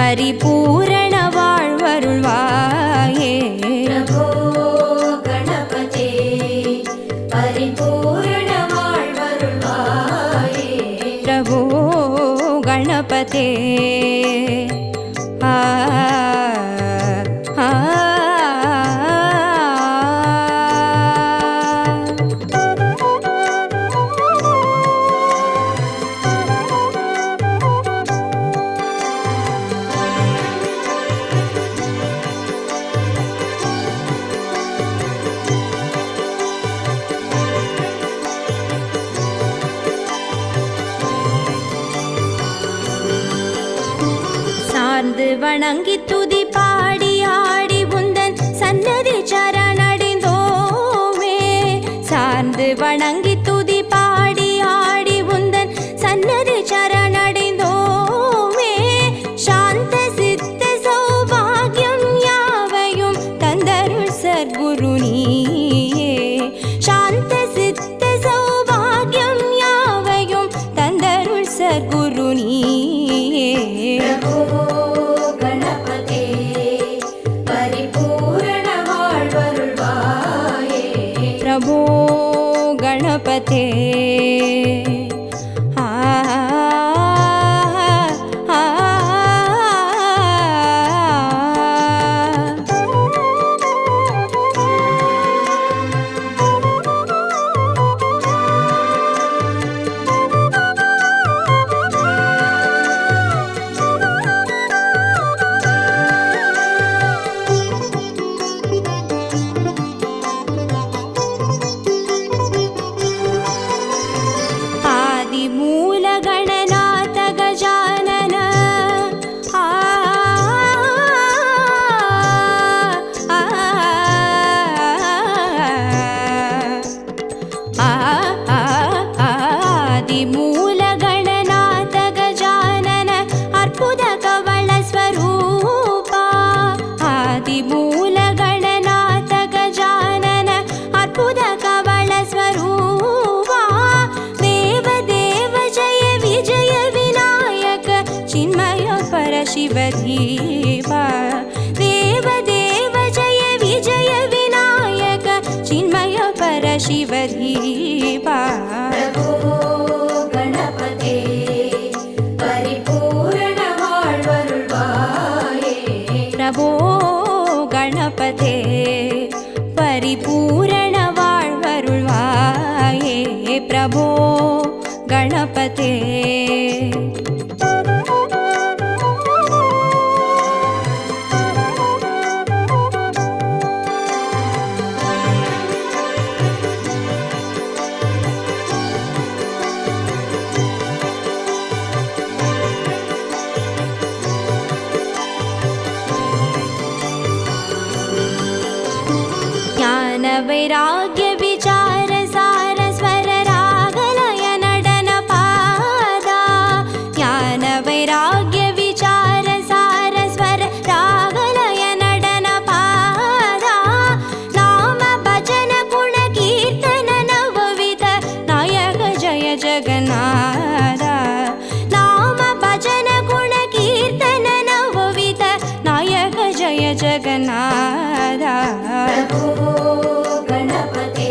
பரிபூரண வாழ்வருள்வாயே. பிரபோ கணபதே பரிபூரண வாழ்வருள்வாயே. பிரபோ கணபதே சார்ந்து வணங்கி துதி பாடி ஆடி உந்தன் சன்னதி சரணடைந்தோமே. சார்ந்து வணங்கி துதி பாடி ஆடி உந்தன் சன்னதி சரணடைந்தோமே. சாந்த சித்த சௌபாகியம் யாவையும் தந்தருள் சர்க்குரு நீயே. சாந்த சித்த சௌபாகியம் யாவையும் தந்தருள் சர்க்குரு நீயே. பிரபோ கணபதே பரிபூரண வாழ்வருள்வாயே. பிரபோ கணபதே மூல கணநாத கஜானன ஆதி மூல கணநாத கஜானன அற்புத கவள ஸ்வரூபா. ஆதி மூல கணநாத கஜானன அற்புத கவள ஸ்வரூபா. विजय विनायक चिन्मय परशिवधीवा. देव देव जय विजय विनायक चिन्मय परशिवधीवा. प्रभो गणपते परिपूर्ण வாழ்வருள்வாயே. प्रभो गणपते परिपूर्ण வாழ்வருள்வாயே. प्रभो गणपते ज्ञान वैराग्य विचार सार स्वर रागलय नडन पादा. ज्ञान वैराग्य विचार सार स्वर रागलय नडन पादा. नाम भजन गुण कीर्तन नवविध नायक जय जगन्नाथ. नाम भजन गुण कीर्तन नवविध नायक जय जगन्नाथ. प्रभो गणपते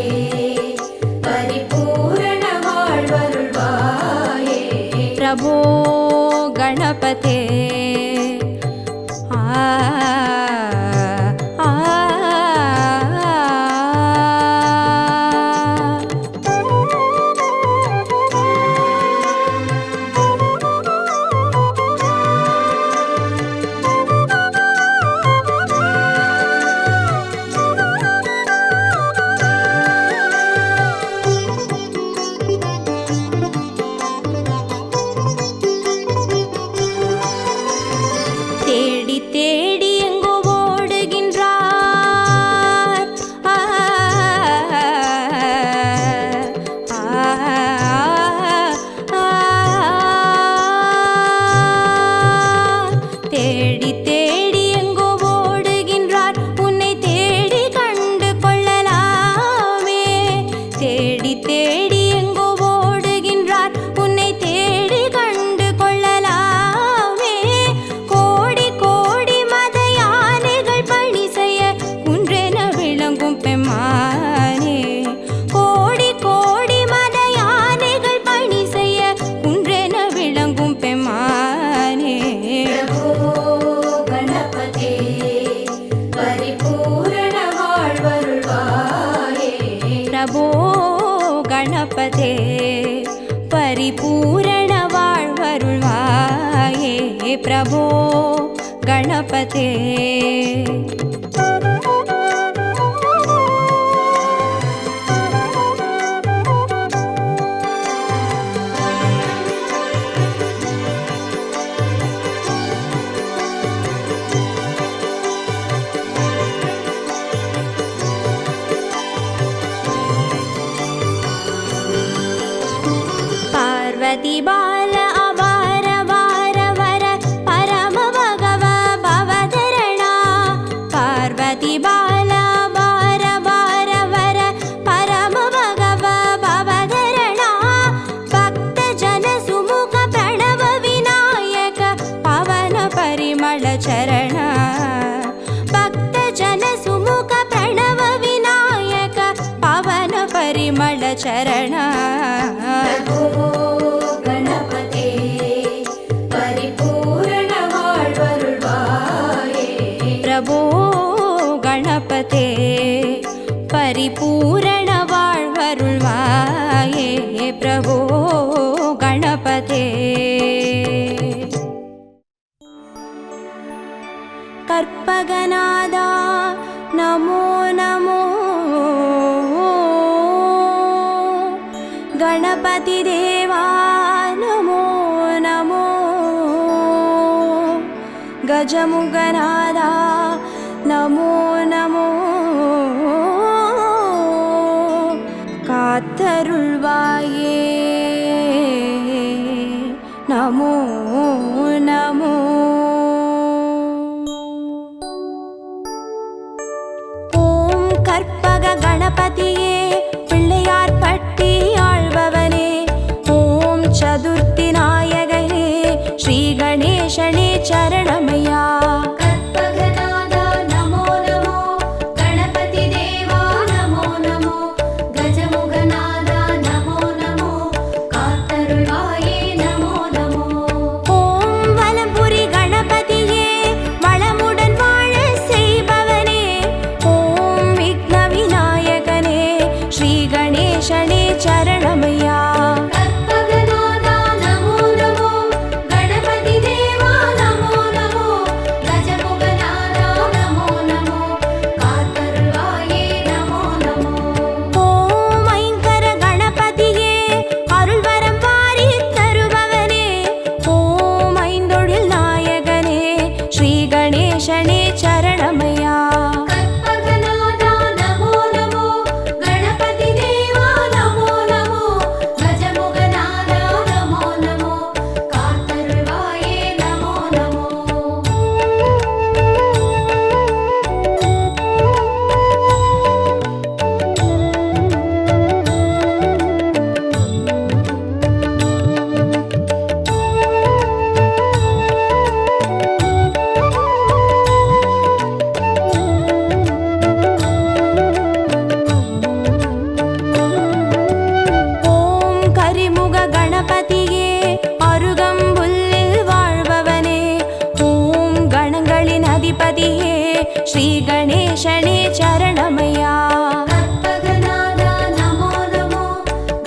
प्रभो गणपते पार्वती बाल अवार वार वर परम भगव भवधरणा पार्वती बाल अवार वार वर परम भगव भवधरणा भक्त जन सुमुख प्रणव विनायक पवन परिमल चरण भक्त जन सुमुख प्रणव विनायक पवन परिमल चरण प्रभो गणपते परिपूर्ण வாழ்வருள்வாயே प्रभो गणपते परिपूर्ण வாழ்வருள்வாயே प्रभो गणपते कर्पगनादा नमो नमो गणपति देवा नमो नमो गजमुगनादा नमो नमो कात्तरुள்வாயே नमो नमो ஓம் கற்பக கணபதியே பிள்ளையார் பட்டி ஆழ்பவனே ஓம் சதுர்த்தி நாயகனே ஸ்ரீ கணேசனே சரணமையா கற்பகநாதா நமோ நமோ கணபதி தேவா நமோ நமோ கஜமுகநாதா நமோ நமோ காத்தருள்வாயே நமோ நமோ ஓம் வலம்புரி கணபதியே வளமுடன் வாழ செய்பவனே ஓம் விக்ன விநாயகனே ஸ்ரீ கணேசனே சரணமையா கற்பகநாதா நமோ நமோ கணபதி தேவா நமோ நமோ கஜமுகநாதா நமோ நமோ காத்தருள்வாயே நமோ நமோ ஓம் ஐங்கர கணபதியே அருள்வரம் வாரி தருபவனே ஓம் ஐந்தொழில் நாயகனே ஸ்ரீ கணேசனே சரணமையா கற்பகநாதா நமோ நமோ கணபதி தேவா நமோ நமோ கஜமுகநாதா நமோ நமோ காத்தருள்வாயே நமோ நமோ ஓம் கரிமுக கணபதியே அருகம்புல்லில் வாழ்பவனே ஓம் கணங்களின் அதிபதியே ஸ்ரீ கணேசனே சரணமையா கற்பகநாதா நமோ நமோ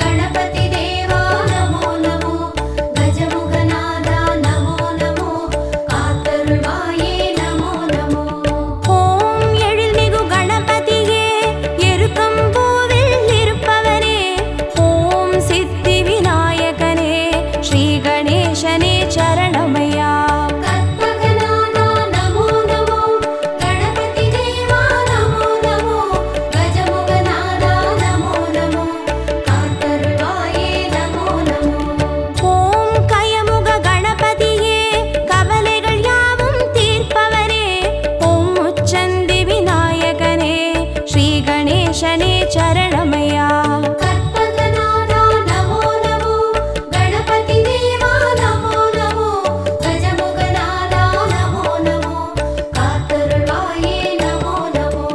கணபதி தேவா நமோ நமோ கஜமுகநாதா நமோ நமோ காத்தருள்வாயே நமோ நமோ ஓம் எழில்மிகு கணபதியே எருக்கம்பூவில் இருப்பவனே ஓம் சித்தி விநாயகனே ஸ்ரீ கணேசனே சரணமையா கற்பகநாதா நமோ நமோ கணபதி தேவா நமோ நமோ கஜமுகநாதா நமோ நமோ காத்தருள்வாயே நமோ நமோ ஓம் கயமுக கணபதியே கவலைகள் யாவும் தீர்ப்பவரே ஓம் முச்சந்தி விநாயகனே ஸ்ரீ கணேசனே சரணமையா கற்பகநாதா நமோ நமோ கணபதி தேவா நமோ நமோ கஜமுகநாதா நமோ நமோ காத்தருள்வாயே நமோ நமோ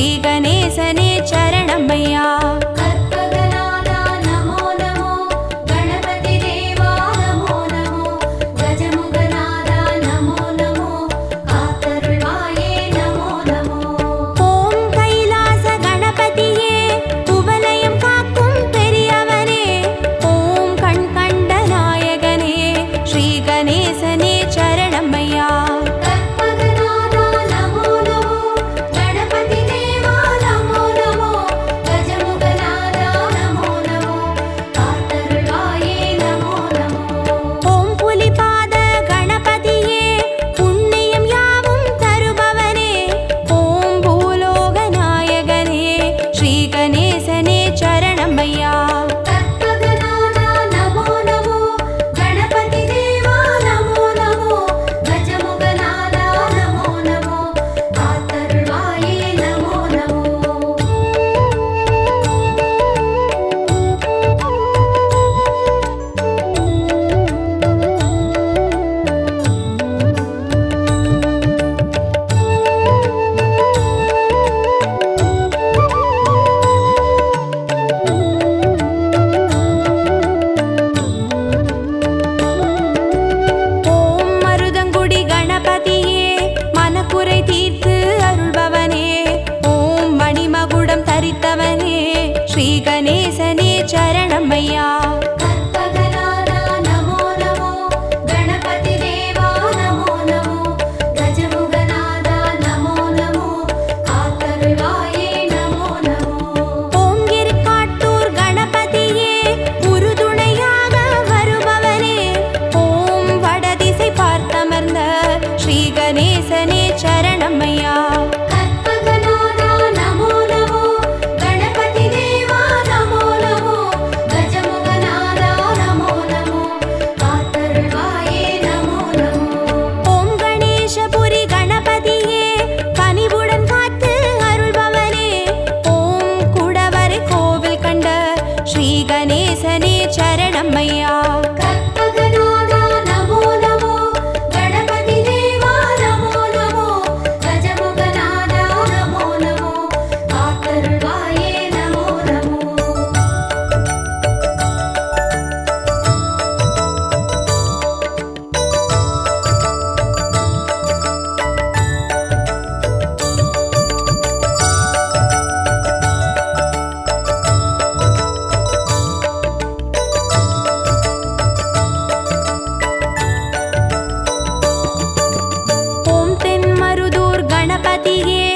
ஸ்ரீ கணேசனே சரணமையா. கற்பகநாதா நமோ நமோ கணபதி தேவா நமோ நமோ கஜமுகநாதா நமோ நமோ காத்தருள்வாயே நமோ நமோ. ஓம் கைலாச கணபதியே குவலயம் காக்கும் பெரியவனே, ஓம் கண் கண்ட நாயகனே ஸ்ரீ கணேசனே சரணமையா. கற்பகநாதா நமோ நமோ கணபதி தேவா நமோ நமோ கஜமுகநாதா நமோ நமோ காத்தருள்வாயே நமோ நமோ. ஓம் புலிபாத கணபதியே புண்ணியம் யாவும் தருபவனே, ஓம் பூலோக நாயகனே ஸ்ரீ கணேசனே சரணமையா. கற்பகநாதா நமோ நமோ கணபதி தேவா நமோ நமோ கஜமுகநாதா நமோ நமோ காத்தருள்வாயே நமோ நமோ. ஓம் மருதங்குடி கணபதியே மனக்குறை தீர்த்து அருள்பவனே, ஓம் மணிமகுடம் தரித்தவனே ஸ்ரீ கணேசனே சரணமையா. கற்பகநாதா நமோ நமோ கணபதி தேவா நமோ நமோ கஜமுகநாதா நமோ நமோ காத்தருள்வாயே நமோ நமோ. ஓம் கிரிக்காட்டூர் கணபதியே உறுதுணையாக வருபவனே, ஓம் வடதிசை பார்த்தமர்ந்த ஸ்ரீ கணேசனே சரணமையா. கற்பகநாதா நமோ நமோ கணபதி தேவா நமோ நமோ கஜமுகநாதா நமோ நமோ காத்தருள்வாயே நமோ நமோ. ஓம் கணேசபுரி கணபதியே கனிவுடன் காத்து அருள்பவனே, ஓம் குடவரை கோவில் கண்ட ஸ்ரீ கணேசனே சரணமையா. கற்பகநாதா நமோ நமோ கணபதி தேவா நமோ நமோ கஜமுகநாதா நமோ நமோ காத்தருள்வாயே நமோ நமோ. ஓம் தென்மருதூர் கணபதியே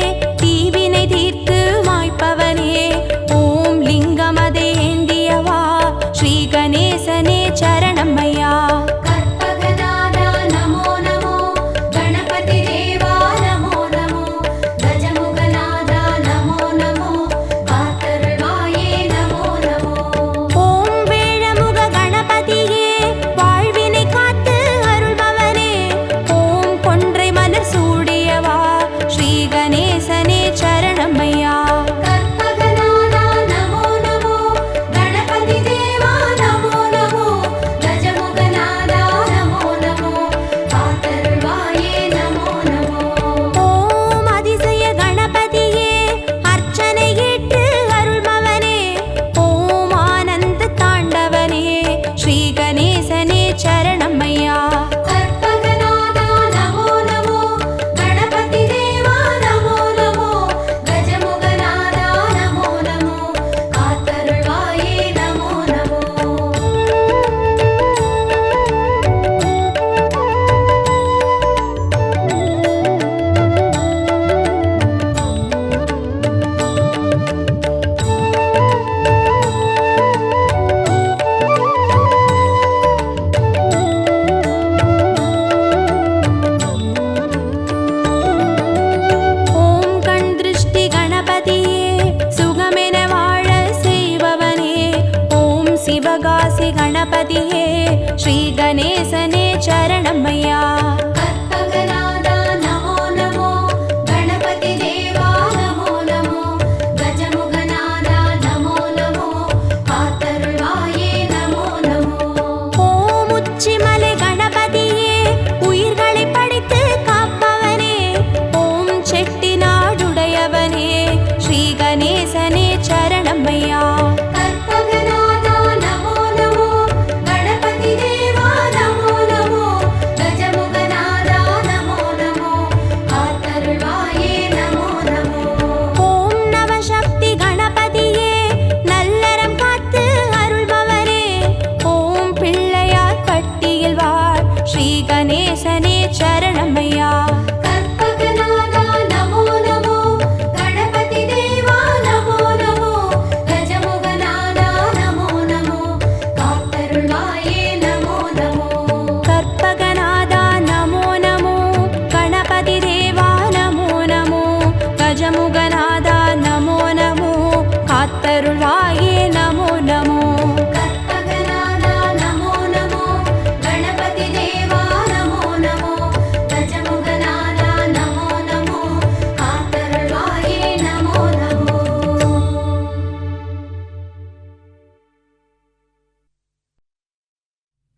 தீவினை தீர்த்து மாய்ப்பவனே, ஓம் லிங்கமதை ஏந்தியவா ஸ்ரீ கணேசனே சரணமையா. கற்பகநாதா நமோ நமோ கணபதி தேவா நமோ நமோ கஜமுகநாதா நமோ நமோ காத்தருள்வாயே நமோ நமோ. ஓம் வேழமுக கணபதியே வாழ்வினை காத்து அருள்பவனே, ஓம் கொன்றை மலர் சூடியவா ஸ்ரீ கணேசனே சரணமையா. கற்பகநாதா நமோ நமோ கணபதி தேவா நமோ நமோ கஜமுகநாதா நமோ நமோ காத்தருள்வாயே நமோ நமோ. ஓம் அதிசய கணபதியே அர்ச்சனை ஏற்று அருள்பவனே, ஓம் ஆனந்த தாண்டவனே ஸ்ரீ கணேசனே சரணமையா. கற்பகநாதா நமோ நமோ கணபதி தேவா நமோ நமோ கஜமுகநாதா நமோ நமோ காத்தருள்வாயே நமோ நமோ. ஓம் கண் திருஷ்டி கணபதியே சுகமென வாழ செய்பவனே, ஓம் சிவகாசி கணபதியே ஸ்ரீ கணேசனே சரணமையா. கற்பகநாதா நமோ நமோ கணபதி தேவா நமோ நமோ கஜமுகநாதா நமோ நமோ காத்தருள்வாயே நமோ நமோ. ஓம் உச்சிமலை கணபதியே உயிர்களை படைத்து காப்பவனே, ஓம் செட்டிநாடுடையவனே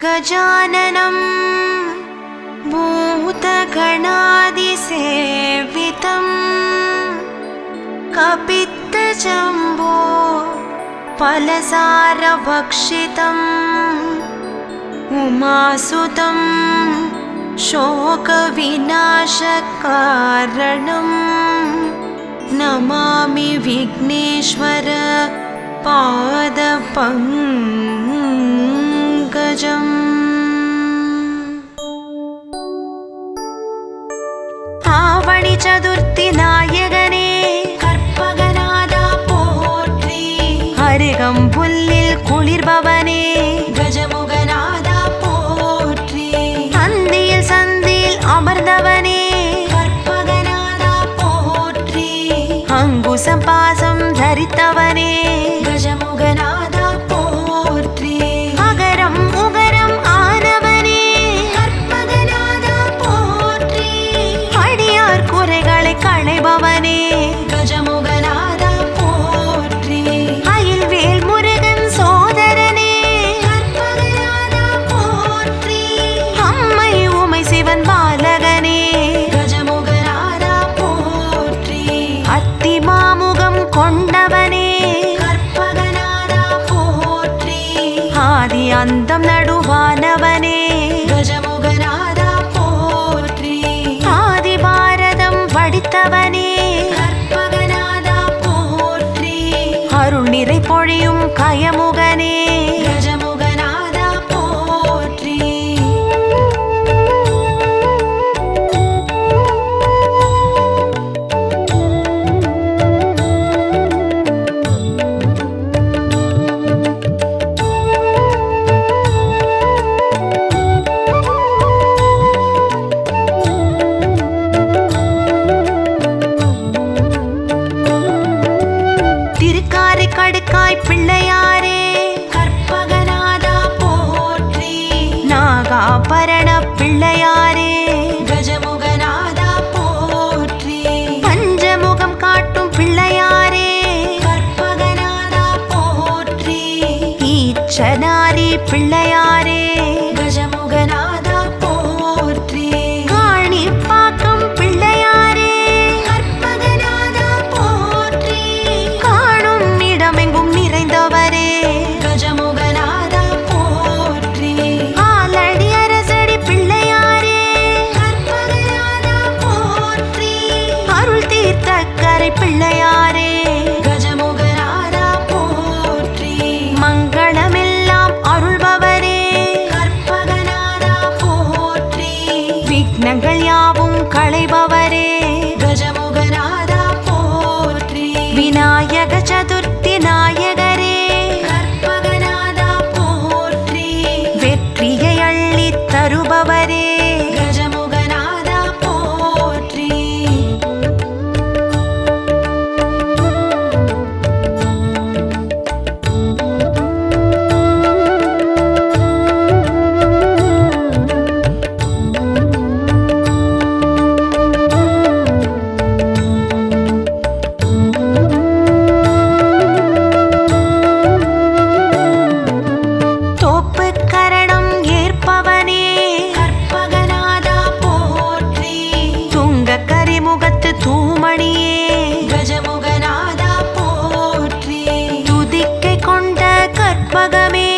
गजाननं भूतगणादिसेवितं कपित्तजम्बो फलसारभक्षितम् उमासुतं शोकविनाशकारणं नमामि विघ्नेश्वर पादपङ्कजम्। आवणि चतुर्थी नायकने கற்பகநாதா போற்றி, அருகம்புல்லில் குளிர்பவனே கஜமுகநாதா போற்றி, அந்தியில் சந்தியில் அமர்ந்தவனே கற்பகநாதா போற்றி, அங்குசம் பாசம் தரித்தவனே கஜமுகநாதா போற்றி, அகரம் உகரம் ஆனவனே கற்பகநாதா போற்றி, அடியார் குறைகளை களைபவனே கஜமுகநாதா போற்றி, அயில்வேல் முருகன் சோதரனே கற்பகநாதா போற்றி, அம்மை உமை சிவன் பாலகனே கஜமுகநாதா போற்றி, அத்திமாமுகம் கொண்டவனே கற்பகநாதா போற்றி, ஆதி அந்தம் நடுவானவனே கஜமுகநாதா போற்றி, ஆதி பாரதம் வடித்தவனே கற்பகநாதா போற்றி, அருள் நிறை பொழியும் கயமுகனே கஜமுகநாதா போற்றி. திருக்காரை கடுக்காய் பிள்ளையாரே கற்பகநாதா போற்றி, நாகாபரண பிள்ளையாரே கஜமுகநாதா போற்றி, பஞ்சமுகம் காட்டும் பிள்ளையாரே கற்பகநாதா போற்றி, ஈச்சனாரி பிள்ளையாரே கஜமுகநாதா போற்றி, காணிப்பாக்கம் பிள்ளையாரே கற்பகநாதா போற்றி, காணும் இடமெங்கும் நிறைந்தவரே கஜமுகநாதா போற்றி, ஆலடி அரசடி பிள்ளையாரே கற்பகநாதா போற்றி, அருள் தீர்த்தக்கரை பிள்ளையாரே கஜமுகநாதா போற்றி, மங்களமெல்லாம் அருள்பவரே கற்பகநாதா போற்றி, விக்னங்கள் யாவும் களைபவரே கஜமுகநாதா போற்றி, விநாயக சதுர்த்தி நாயகரே கற்பகநாதா போற்றி, வெற்றியை அள்ளித் தருபவரே கஜமுகநாதா போற்றி. தோப்பு கரணம் ஏற்பவனே கற்பகநாதா போற்றி, துங்க கரிமுகத்து தூமணியே கஜமுகநாதா போற்றி, துதிக்கை கொண்ட கற்பகமே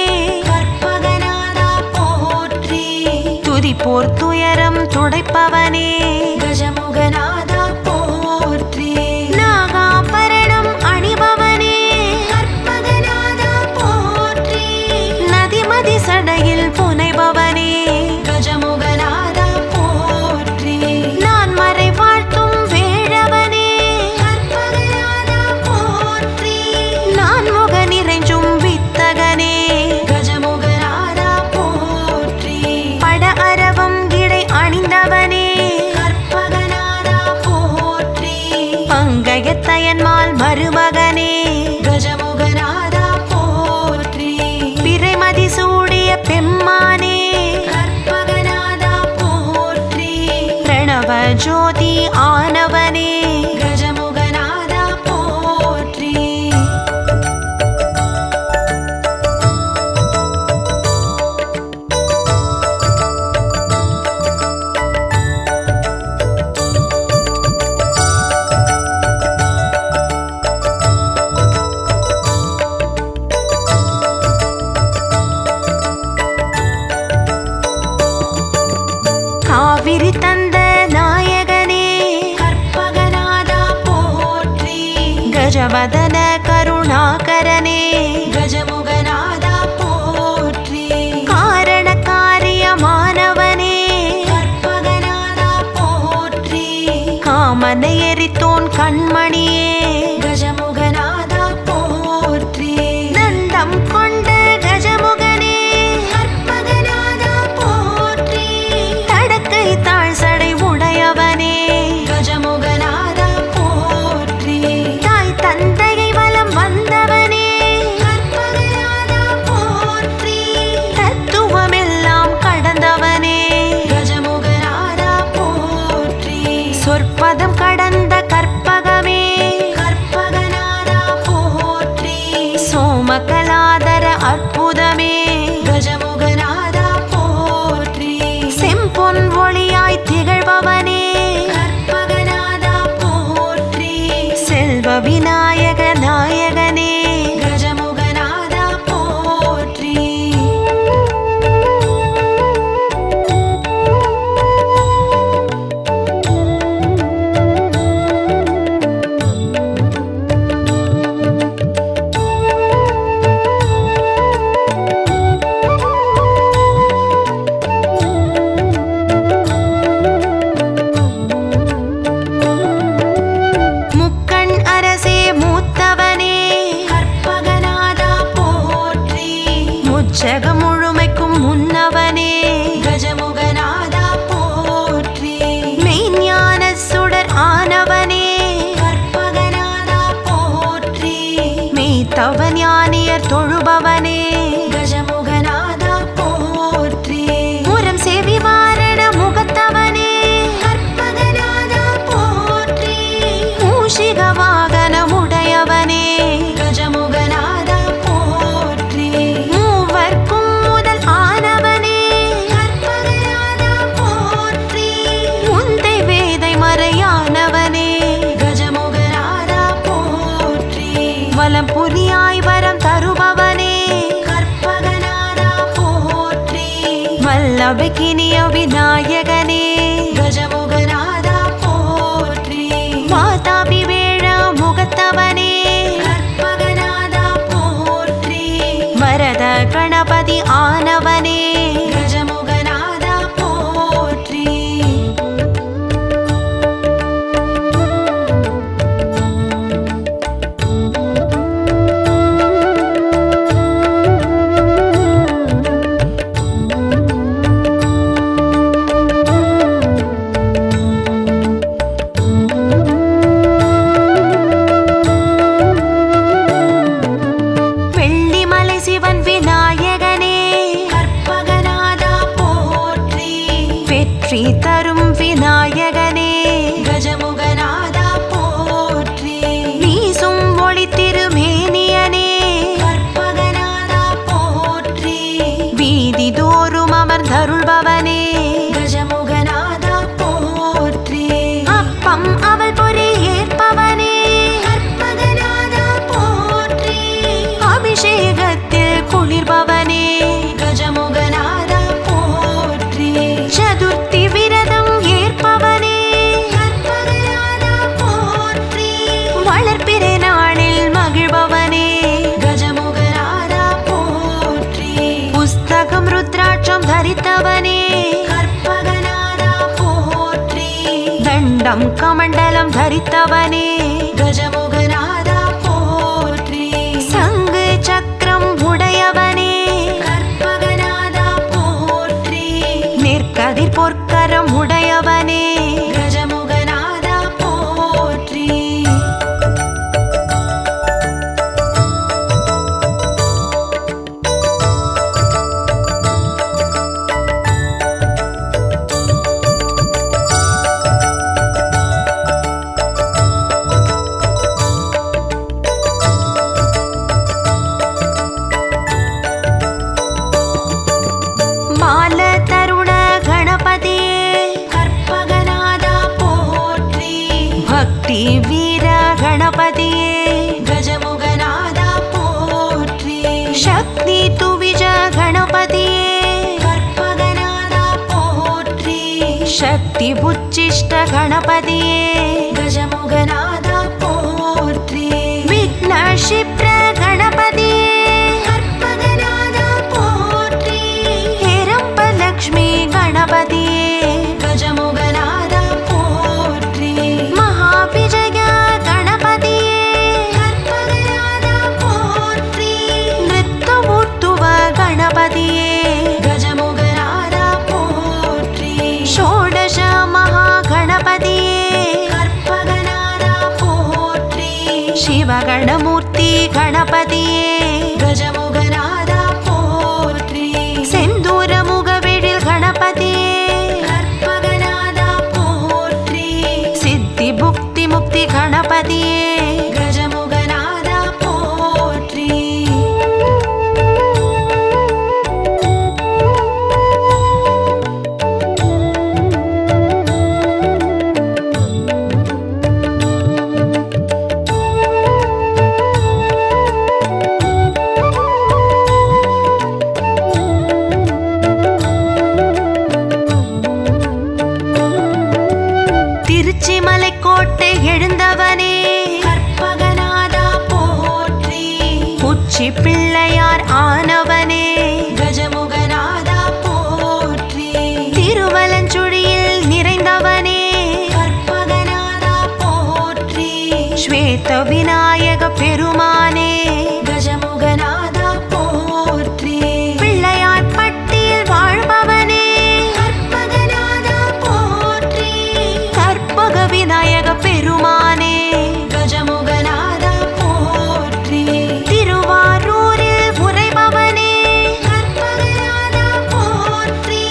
கற்பகநாதா போற்றி, துதிப்போர் துயரம் துடைப்பவனே கஜமுகநாதா போற்றி, நாகாபரணம் அணிபவனே கற்பகநாதா போற்றி, நதிமதி சடையில் புனைபவனே கஜமுகநாதா போற்றி, நான் மறை வாழ்த்தும் வேழவனே கற்பகநாதா போற்றி, நான் முக நிறைஞ்சும் வித்தகனே கஜமுகநாதா போற்றி, பட அரவம் இடை அணிந்தவனே கற்பகநாதா போற்றி, பங்கயத்தயன்மால் மருமகனே கஜமுகநாதா போற்றி, பிறைமதி சூடிய பெம்மானே கற்பகநாதா போற்றி, பிரணவ ஜோதி ஆனவனே கஜமுகநாதா போற்றி. கருணாகரனே கஜமுகநாதா போற்றி. காரண காரியமானவனே கற்பகநாதா போற்றி. காமனை எரித்தோன் கண்மணியே கஜமுகநாதா போற்றி. நந்தம் கொண்ட கஜமுகனே கற்பகநாதா போற்றி. தடக்கை தாழ் சடை உடையவனே கஜமுகநாதா போற்றி. தாய் தந்தையை வலம் வந்தவனே கற்பகநாதா போற்றி. தத்துவமெல்லாம் கடந்தவனே கஜமுகநாதா போற்றி. சொற்பதம் கடந்த கற்பகமே கற்பகநாதா போற்றி. சோமகலாதர அற்புதமே கஜமுகநாதா போற்றி. செம்பொன் ஒளியாய் திகழ்பவனே கற்பகநாதா போற்றி. செல்வ விநாயக நாயகனே கஜமுகநாதா போற்றி. முக்கண் அரசே மூத்தவனே கற்பகநாதா போற்றி. முச்சகம் முழுமைக்கும் முன்னவனே கஜமுகநாதா போற்றி. மெய்ஞான சுடர் ஆனவனே கற்பகநாதா போற்றி. மெய்த்தவ ஞானியர் தொழுபவனே கஜமுகநாதா போற்றி. முரம் செவி வாரண முகத்தவனே கற்பகநாதா போற்றி. மூஷிக வாகனமுடையவனே கஜமுகநாதா போற்றி. மூவர்க்கும் முதல் ஆனவனே கற்பகநாதா போற்றி. முந்தை வேதை மறையானவனே கஜமுகநாதா போற்றி. வலம் புரியாய் வரம் தருபவனே கற்பகநாதா போற்றி. வல்லபகினிய விநாயகனே கஜமுகநாதா போற்றி. வாதாபி வேழ முகத்தவனே கற்பகநாதா போற்றி. வரத கணபதி ஆனவனே கஜமுகநாதா போற்றி. வெள்ளிமலை சிவன் விநாயகனே கற்பகநாதா போற்றி. வெற்றி தரும் விநாயகனே கஜமுகநாதா போற்றி. வீசும் ஒளி திருமேனியனே கற்பகநாதா போற்றி. வீதி தோறும் அமர்ந்தருள்பவனே கஜமுகநாதா போற்றி. அப்பம் அவள் பொறி ஏற்பவனே கற்பகநாதா போற்றி. அபிஷேகத்தில் குளிர்பவனே கஜமுகநாதா போற்றி. சதுர்த்தி விரதம் ஏற்பவனே கற்பகநாதா போற்றி. வளர்ப்பிறை நாளில் மகிழ்பவனே கஜமுகநாதா போற்றி. புஸ்தகம் ருத்ராட்சம் தரித்தவனே கற்பகநாதா போற்றி. தண்டம் கமண்டலம் தரித்தவனே கஜமுகநாதா போற்றி. சங்கு சக்கரம் உடையவனே கற்பகநாதா போற்றி. நெற்கதிர் பொற்கரம் உடையவனே கஜமுகநாதா போற்றி. மால தருண கணபதியே கற்பகநாதா போற்றி. பக்தி வீர கணபதியே கஜமுகநாதா போற்றி. சக்தி துவிஜ கணபதியே கற்பகநாதா போற்றி. சக்தி புச்சிஷ்ட கணபதியே கஜமுகநாதா போற்றி. விக்ன க்ஷிப்ர கணபதியே கற்பகநாதா போற்றி ஹேரம்பலக்ஷ்மி கணபதியே கஜமுகநாதா போற்றி மகாவிஜய கணபதியே கற்பகநாதா போற்றி நிருத்தமூர்த்துவ கணபதியே கஜமுகநாதா போற்றி ஷோடச மகாகணபதியே கற்பகநாதா போற்றி சிவகணமூர்த்தி கணபதியே கஜமுகநாதா போற்றி செந்தூர முகவெழில் கணபதியே கற்பகநாதா போற்றி சித்தி புக்தி முக்தி கணபதியே கஜமுகநாதா போற்றி திருச்சி மலைக்கோட்டை எழுந்தவனே கற்பகநாதா போற்றி உச்சி பிள்ளையார் ஆனவனே கஜமுகநாதா போற்றி திருவலஞ்சுழியில் நிறைந்தவனே கற்பகநாதா போற்றி ஸ்வேத விநாயக பெருமானே கஜமுகநாதா போற்றி பிள்ளையார் பட்டியில் வாழ்பவனே கற்பகநாதா போற்றி கற்பக விநாயக பெருமானே கஜமுகநாதா போற்றி திருவாரூரில் உறைபவனே கற்பகநாதா போற்றி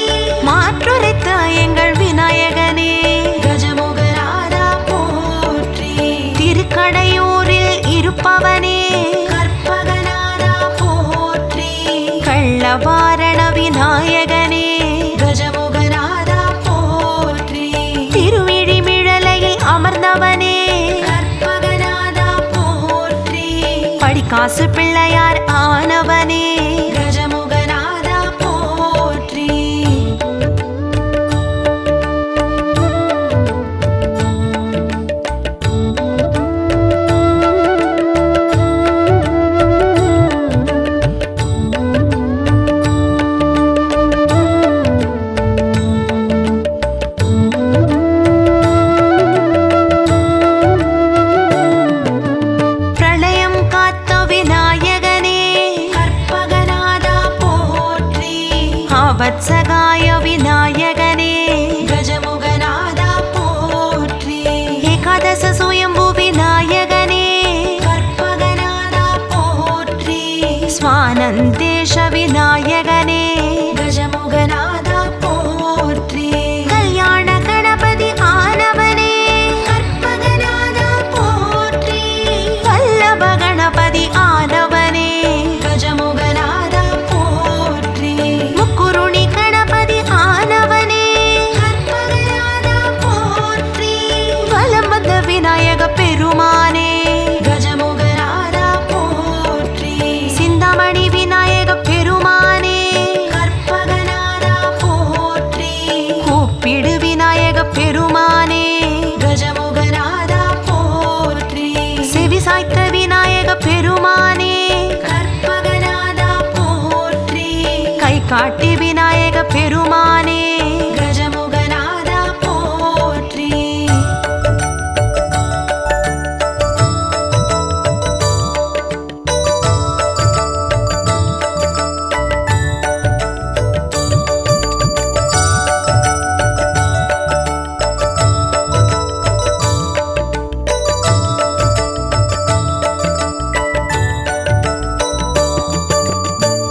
மாற்றுரைத்த எங்கள் விநாயகனே கஜமுகநாதா போற்றி திருக்கடையூரில் இருப்பவனே கற்பகநாதா போற்றி கள்ளவாரண விநாயகனே கஜமுகநாதா போற்றி திருவிழிமிழலையில் அமர்ந்தவனே கற்பகநாதா போற்றி படிக்காசு பிள்ளையார் ஆனவனே கஜமுகநாதா போற்றி பிரளயம் காத்த விநாயகனே கற்பகநாதா போற்றி ஆபத்சகாய விநாயகனே கஜமுகநாதா போற்றி ஏகாதச சுயம்பு விநாயகனே கற்பகநாதா போற்றி ஸ்வானந்தேஷ விநாயகனே கஜமுகநாதா போற்றி கல்யாண கணபதி ஆனவனே கற்பகநாதா போற்றி வல்லப கணபதி ஆனவனே கஜமுகநாதா போற்றி முக்குருணி கணபதி ஆனவனே கற்பகநாதா போற்றி வலம் வந்த விநாயக பெருமானே கஜமுகநாதா போற்றி சிந்தாமணி விநாயக பெருமானே கற்பகநாதா போற்றி கூப்பிடு விநாயக பெருமானே கஜமுகநாதா போற்றி செவி சாய்த்த விநாயக பெருமானே கற்பகநாதா போற்றி கை காட்டி விநாயக பெருமானே கஜமுகநாதா போற்றி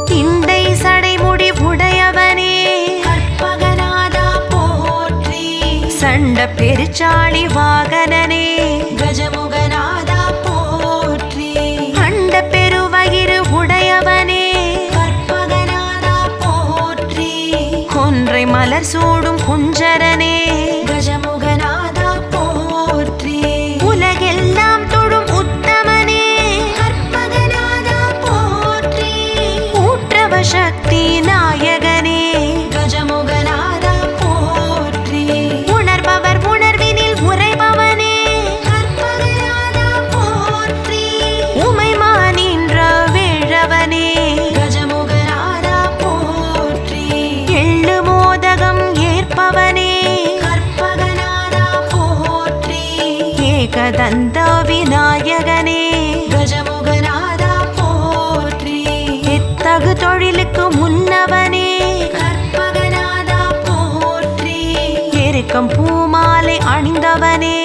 திண்டை சடைமுடி உடையவனே கற்பகநாதா போற்றி சண்ட பெருச்சாளி வாகனனே கஜமுகநாதா போற்றி அண்ட பெருவயிறு உடையவனே கற்பகநாதா போற்றி கொன்றை மலர் சூடும் குஞ்சரனே கஜமுகநாதா போற்றி உலகெல்லாம் தொழும் உத்தமனே கற்பகநாதா போற்றி ஊற்றவ சக்தி நாயகனே கஜமுகநாதா போற்றி உணர்பவர் உணர்வினில் உறைபவனே கற்பகநாதா போற்றி உமைமா ஏகதந்த விநாயகனே கஜமுகநாதா போற்றி எத்தகு தொழிலுக்கு முன்னவனே கற்பகநாதா போற்றி எருக்கம் பூமாலை அணிந்தவனே